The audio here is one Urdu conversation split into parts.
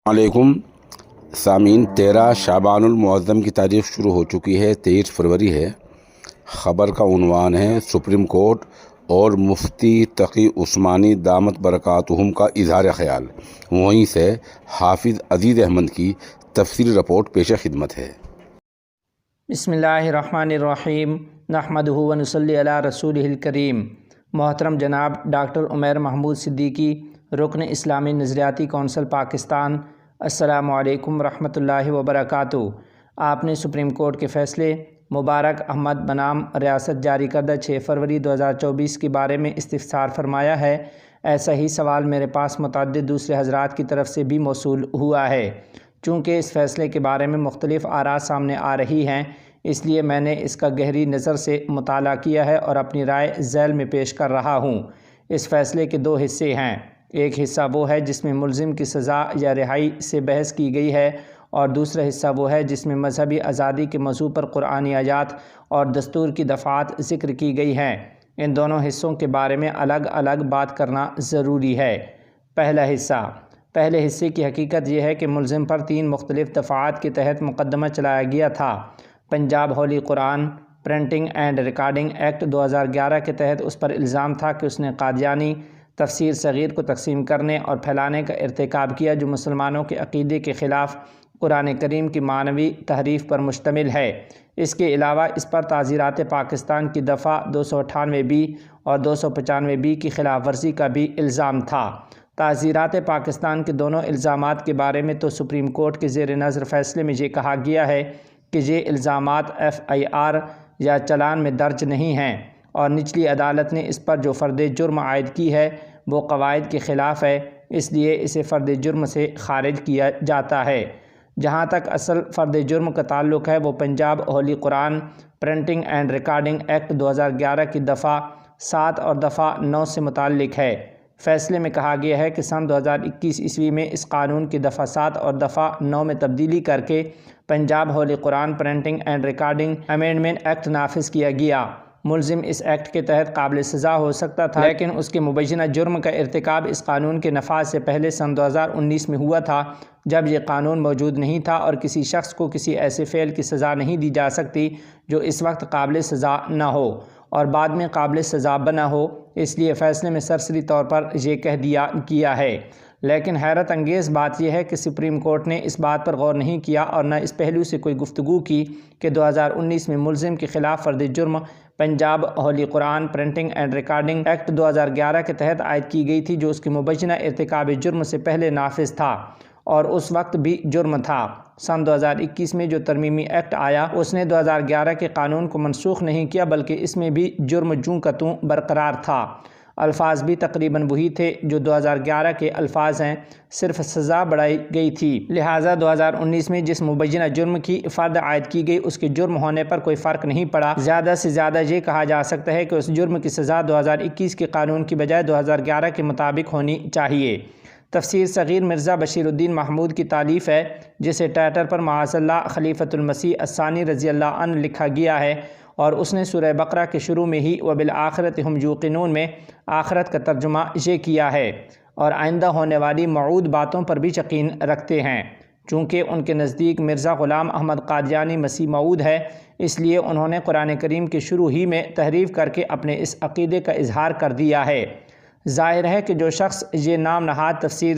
علیکم سامعین، 13 شعبان المعظم کی تاریخ شروع ہو چکی ہے، 23 فروری ہے۔ خبر کا عنوان ہے سپریم کورٹ اور مفتی تقی عثمانی دامت برکاتہم کا اظہار خیال۔ وہیں سے حافظ عزیز احمد کی تفصیلی رپورٹ پیش خدمت ہے۔ بسم اللہ الرحمن الرحیم، نحمدہ و نصلی علی رسولہ الکریم۔ محترم جناب ڈاکٹر عمیر محمود صدیقی، رکن اسلامی نظریاتی کونسل پاکستان، السلام علیکم ورحمۃ اللہ وبرکاتہ۔ آپ نے سپریم کورٹ کے فیصلے مبارک احمد بنام ریاست جاری کردہ 6 فروری 2024 کے بارے میں استفسار فرمایا ہے۔ ایسا ہی سوال میرے پاس متعدد دوسرے حضرات کی طرف سے بھی موصول ہوا ہے۔ چونکہ اس فیصلے کے بارے میں مختلف آراء سامنے آ رہی ہیں، اس لیے میں نے اس کا گہری نظر سے مطالعہ کیا ہے اور اپنی رائے ذیل میں پیش کر رہا ہوں۔ اس فیصلے کے 2 حصے ہیں۔ ایک حصہ وہ ہے جس میں ملزم کی سزا یا رہائی سے بحث کی گئی ہے، اور دوسرا حصہ وہ ہے جس میں مذہبی آزادی کے موضوع پر قرآنی آیات اور دستور کی دفعات ذکر کی گئی ہیں۔ ان دونوں حصوں کے بارے میں الگ الگ بات کرنا ضروری ہے۔ پہلا حصہ۔ پہلے حصے کی حقیقت یہ ہے کہ ملزم پر 3 مختلف دفعات کے تحت مقدمہ چلایا گیا تھا۔ پنجاب ہولی قرآن پرنٹنگ اینڈ ریکارڈنگ ایکٹ 2011 کے تحت اس پر الزام تھا کہ اس نے قادیانی تفسیر صغیر کو تقسیم کرنے اور پھیلانے کا ارتکاب کیا، جو مسلمانوں کے عقیدے کے خلاف قرآن کریم کی معنوی تحریف پر مشتمل ہے۔ اس کے علاوہ اس پر تعزیرات پاکستان کی دفعہ 298B اور 295B کی خلاف ورزی کا بھی الزام تھا۔ تعزیرات پاکستان کے دونوں الزامات کے بارے میں تو سپریم کورٹ کے زیر نظر فیصلے میں یہ کہا گیا ہے کہ یہ الزامات FIR یا چلان میں درج نہیں ہیں، اور نچلی عدالت نے اس پر جو فرد جرم عائد کی ہے وہ قواعد کے خلاف ہے، اس لیے اسے فرد جرم سے خارج کیا جاتا ہے۔ جہاں تک اصل فرد جرم کا تعلق ہے، وہ پنجاب ہولی قرآن پرنٹنگ اینڈ ریکارڈنگ ایکٹ 2011 کی دفعہ 7 اور دفعہ 9 سے متعلق ہے۔ فیصلے میں کہا گیا ہے کہ سن 2021 عیسوی میں اس قانون کی دفعہ 7 اور دفعہ 9 میں تبدیلی کر کے پنجاب ہولی قرآن printing and recording amendment act نافذ کیا گیا۔ ملزم اس ایکٹ کے تحت قابل سزا ہو سکتا تھا، لیکن اس کے مبینہ جرم کا ارتکاب اس قانون کے نفاذ سے پہلے سن 2019 میں ہوا تھا، جب یہ قانون موجود نہیں تھا، اور کسی شخص کو کسی ایسے فعل کی سزا نہیں دی جا سکتی جو اس وقت قابل سزا نہ ہو اور بعد میں قابل سزا بنا ہو۔ اس لیے فیصلے میں سرسری طور پر یہ کہہ دیا گیا ہے۔ لیکن حیرت انگیز بات یہ ہے کہ سپریم کورٹ نے اس بات پر غور نہیں کیا اور نہ اس پہلو سے کوئی گفتگو کی کہ 2019 میں ملزم کے خلاف فرد جرم پنجاب ہولی قرآن پرنٹنگ اینڈ ریکارڈنگ ایکٹ 2011 کے تحت عائد کی گئی تھی، جو اس کے مبینہ ارتکاب جرم سے پہلے نافذ تھا اور اس وقت بھی جرم تھا۔ سن 2021 میں جو ترمیمی ایکٹ آیا، اس نے 2011 کے قانون کو منسوخ نہیں کیا، بلکہ اس میں بھی جرم جوں کا توں برقرار تھا۔ الفاظ بھی تقریباً وہی تھے جو 2011 کے الفاظ ہیں، صرف سزا بڑھائی گئی تھی۔ لہٰذا 2019 میں جس مبینہ جرم کی فرد عائد کی گئی، اس کے جرم ہونے پر کوئی فرق نہیں پڑا۔ زیادہ سے زیادہ یہ کہا جا سکتا ہے کہ اس جرم کی سزا 2021 کے قانون کی بجائے 2011 کے مطابق ہونی چاہیے۔ تفسیر صغیر مرزا بشیر الدین محمود کی تالیف ہے، جسے ٹویٹر پر معاذ اللہ خلیفۃ المسیح الثانی رضی اللہ عنہ لکھا گیا ہے، اور اس نے سورہ بقرہ کے شروع میں ہی وبالآخرۃ ھم یوقنون میں آخرت کا ترجمہ یہ کیا ہے، اور آئندہ ہونے والی موعود باتوں پر بھی یقین رکھتے ہیں۔ چونکہ ان کے نزدیک مرزا غلام احمد قادیانی مسیح موعود ہے، اس لیے انہوں نے قرآن کریم کے شروع ہی میں تحریف کر کے اپنے اس عقیدے کا اظہار کر دیا ہے۔ ظاہر ہے کہ جو شخص یہ نام نہاد تفسیر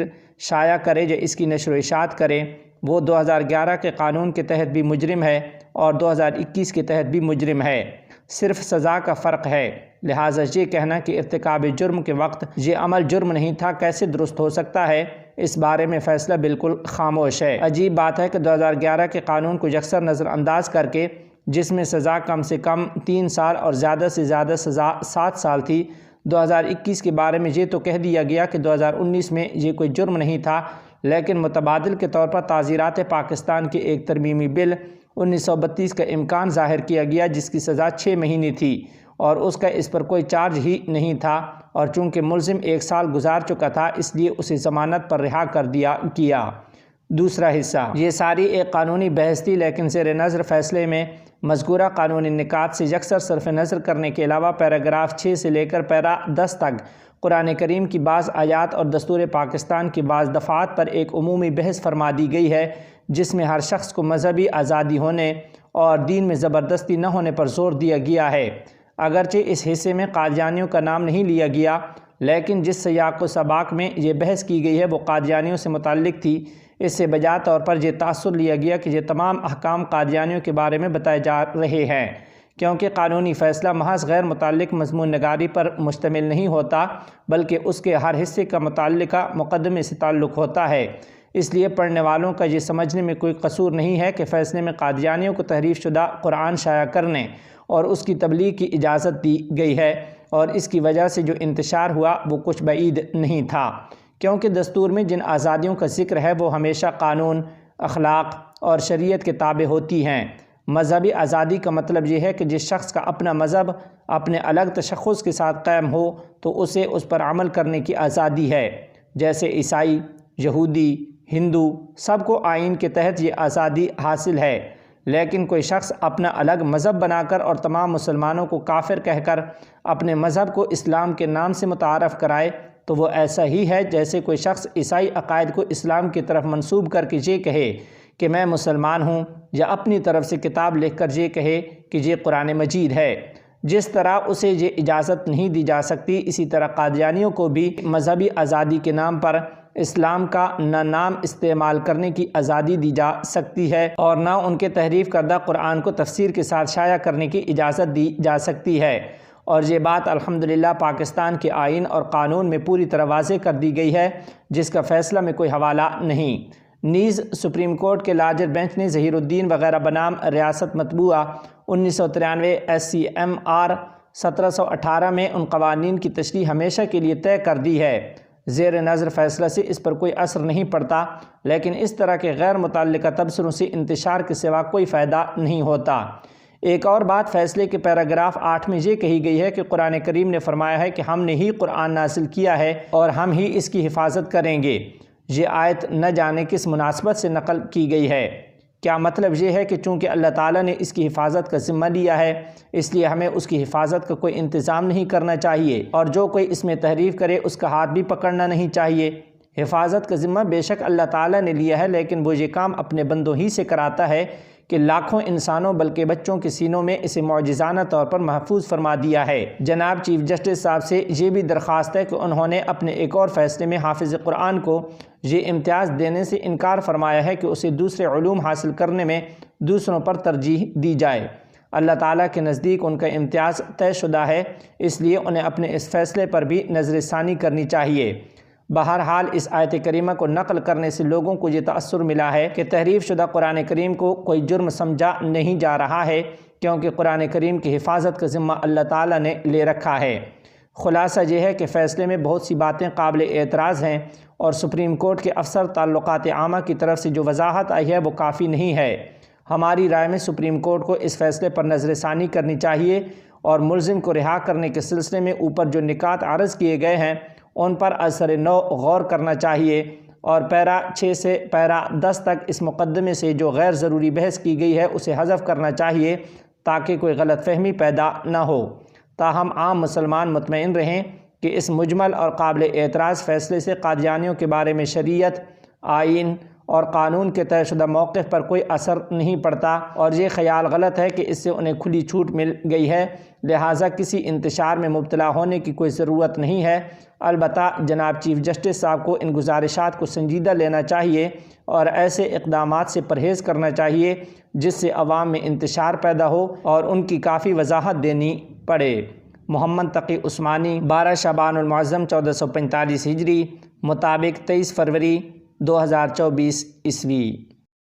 شائع کرے یا اس کی نشر و اشاعت کرے، وہ 2011 کے قانون کے تحت بھی مجرم ہے اور 2021 کے تحت بھی مجرم ہے، صرف سزا کا فرق ہے۔ لہٰذا یہ کہنا کہ ارتکاب جرم کے وقت یہ عمل جرم نہیں تھا کیسے درست ہو سکتا ہے، اس بارے میں فیصلہ بالکل خاموش ہے۔ عجیب بات ہے کہ 2011 کے قانون کو یکسر نظر انداز کر کے، جس میں سزا کم سے کم 3 سال اور زیادہ سے زیادہ سزا 7 سال تھی، 2021 کے بارے میں یہ تو کہہ دیا گیا کہ 2019 میں یہ کوئی جرم نہیں تھا، لیکن متبادل کے طور پر تعزیرات پاکستان کے ایک ترمیمی بل 1932 کا امکان ظاہر کیا گیا، جس کی سزا 6 مہینے تھی اور اس کا اس پر کوئی چارج ہی نہیں تھا، اور چونکہ ملزم 1 سال گزار چکا تھا، اس لیے اسے ضمانت پر رہا کر دیا گیا۔ دوسرا حصہ۔ یہ ساری ایک قانونی بحث تھی، لیکن زیر نظر فیصلے میں مذکورہ قانونی نکات سے یکسر صرف نظر کرنے کے علاوہ پیراگراف 6 سے لے کر پیرا 10 تک قرآن کریم کی بعض آیات اور دستور پاکستان کی بعض دفعات پر ایک عمومی بحث فرما دی گئی ہے، جس میں ہر شخص کو مذہبی آزادی ہونے اور دین میں زبردستی نہ ہونے پر زور دیا گیا ہے۔ اگرچہ اس حصے میں قادیانیوں کا نام نہیں لیا گیا، لیکن جس سیاق و سباق میں یہ بحث کی گئی ہے وہ قادیانیوں سے متعلق تھی۔ اس سے بجا طور پر یہ تاثر لیا گیا کہ یہ تمام احکام قادیانیوں کے بارے میں بتائے جا رہے ہیں، کیونکہ قانونی فیصلہ محض غیر متعلق مضمون نگاری پر مشتمل نہیں ہوتا، بلکہ اس کے ہر حصے کا متعلقہ مقدمے سے تعلق ہوتا ہے۔ اس لیے پڑھنے والوں کا یہ سمجھنے میں کوئی قصور نہیں ہے کہ فیصلے میں قادیانیوں کو تحریف شدہ قرآن شائع کرنے اور اس کی تبلیغ کی اجازت دی گئی ہے، اور اس کی وجہ سے جو انتشار ہوا وہ کچھ بعید نہیں تھا، کیونکہ دستور میں جن آزادیوں کا ذکر ہے وہ ہمیشہ قانون، اخلاق اور شریعت کے تابع ہوتی ہیں۔ مذہبی آزادی کا مطلب یہ ہے کہ جس شخص کا اپنا مذہب اپنے الگ تشخص کے ساتھ قائم ہو تو اسے اس پر عمل کرنے کی آزادی ہے، جیسے عیسائی، یہودی، ہندو، سب کو آئین کے تحت یہ آزادی حاصل ہے۔ لیکن کوئی شخص اپنا الگ مذہب بنا کر اور تمام مسلمانوں کو کافر کہہ کر اپنے مذہب کو اسلام کے نام سے متعارف کرائے تو وہ ایسا ہی ہے جیسے کوئی شخص عیسائی عقائد کو اسلام کی طرف منسوب کر کے یہ کہے کہ میں مسلمان ہوں، یا اپنی طرف سے کتاب لکھ کر یہ کہے کہ یہ قرآن مجید ہے۔ جس طرح اسے یہ اجازت نہیں دی جا سکتی، اسی طرح قادیانیوں کو بھی مذہبی آزادی کے نام پر اسلام کا نہ نام استعمال کرنے کی آزادی دی جا سکتی ہے اور نہ ان کے تحریف کردہ قرآن کو تفسیر کے ساتھ شائع کرنے کی اجازت دی جا سکتی ہے، اور یہ بات الحمدللہ پاکستان کے آئین اور قانون میں پوری طرح واضح کر دی گئی ہے، جس کا فیصلہ میں کوئی حوالہ نہیں۔ نیز سپریم کورٹ کے لارجر بینچ نے ظہیر الدین وغیرہ بنام ریاست مطبوعہ 1993 SCMR 1718 میں ان قوانین کی تشریح ہمیشہ کے لیے طے کر دی ہے۔ زیر نظر فیصلہ سے اس پر کوئی اثر نہیں پڑتا، لیکن اس طرح کے غیر متعلقہ تبصروں سے انتشار کے سوا کوئی فائدہ نہیں ہوتا۔ ایک اور بات فیصلے کے پیراگراف 8 میں یہ کہی گئی ہے کہ قرآن کریم نے فرمایا ہے کہ ہم نے ہی قرآن نازل کیا ہے اور ہم ہی اس کی حفاظت کریں گے۔ یہ آیت نہ جانے کس مناسبت سے نقل کی گئی ہے۔ کیا مطلب یہ ہے کہ چونکہ اللہ تعالیٰ نے اس کی حفاظت کا ذمہ لیا ہے اس لیے ہمیں اس کی حفاظت کا کوئی انتظام نہیں کرنا چاہیے، اور جو کوئی اس میں تحریف کرے اس کا ہاتھ بھی پکڑنا نہیں چاہیے؟ حفاظت کا ذمہ بے شک اللہ تعالیٰ نے لیا ہے، لیکن وہ یہ کام اپنے بندوں ہی سے کراتا ہے کہ لاکھوں انسانوں بلکہ بچوں کے سینوں میں اسے معجزانہ طور پر محفوظ فرما دیا ہے۔ جناب چیف جسٹس صاحب سے یہ بھی درخواست ہے کہ انہوں نے اپنے ایک اور فیصلے میں حافظ قرآن کو یہ امتیاز دینے سے انکار فرمایا ہے کہ اسے دوسرے علوم حاصل کرنے میں دوسروں پر ترجیح دی جائے۔ اللہ تعالیٰ کے نزدیک ان کا امتیاز طے شدہ ہے، اس لیے انہیں اپنے اس فیصلے پر بھی نظر ثانی کرنی چاہیے۔ بہرحال اس آیت کریمہ کو نقل کرنے سے لوگوں کو یہ تأثر ملا ہے کہ تحریف شدہ قرآن کریم کو کوئی جرم سمجھا نہیں جا رہا ہے، کیونکہ قرآن کریم کی حفاظت کا ذمہ اللہ تعالیٰ نے لے رکھا ہے۔ خلاصہ یہ ہے کہ فیصلے میں بہت سی باتیں قابل اعتراض ہیں، اور سپریم کورٹ کے افسر تعلقات عامہ کی طرف سے جو وضاحت آئی ہے وہ کافی نہیں ہے۔ ہماری رائے میں سپریم کورٹ کو اس فیصلے پر نظر ثانی کرنی چاہیے اور ملزم کو رہا کرنے کے سلسلے میں اوپر جو نکات عرض کیے گئے ہیں ان پر اثر نو غور کرنا چاہیے، اور پیرا 6 سے پیرا 10 تک اس مقدمے سے جو غیر ضروری بحث کی گئی ہے اسے حذف کرنا چاہیے تاکہ کوئی غلط فہمی پیدا نہ ہو۔ تاہم عام مسلمان مطمئن رہیں کہ اس مجمل اور قابل اعتراض فیصلے سے قادیانیوں کے بارے میں شریعت، آئین اور قانون کے طے شدہ موقف پر کوئی اثر نہیں پڑتا، اور یہ خیال غلط ہے کہ اس سے انہیں کھلی چھوٹ مل گئی ہے، لہٰذا کسی انتشار میں مبتلا ہونے کی کوئی ضرورت نہیں ہے۔ البتہ جناب چیف جسٹس صاحب کو ان گزارشات کو سنجیدہ لینا چاہیے اور ایسے اقدامات سے پرہیز کرنا چاہیے جس سے عوام میں انتشار پیدا ہو اور ان کی کافی وضاحت دینی پڑے۔ محمد تقی عثمانی، 12 شعبان المعظم 1445 ہجری، مطابق 23 فروری 2024 عیسوی۔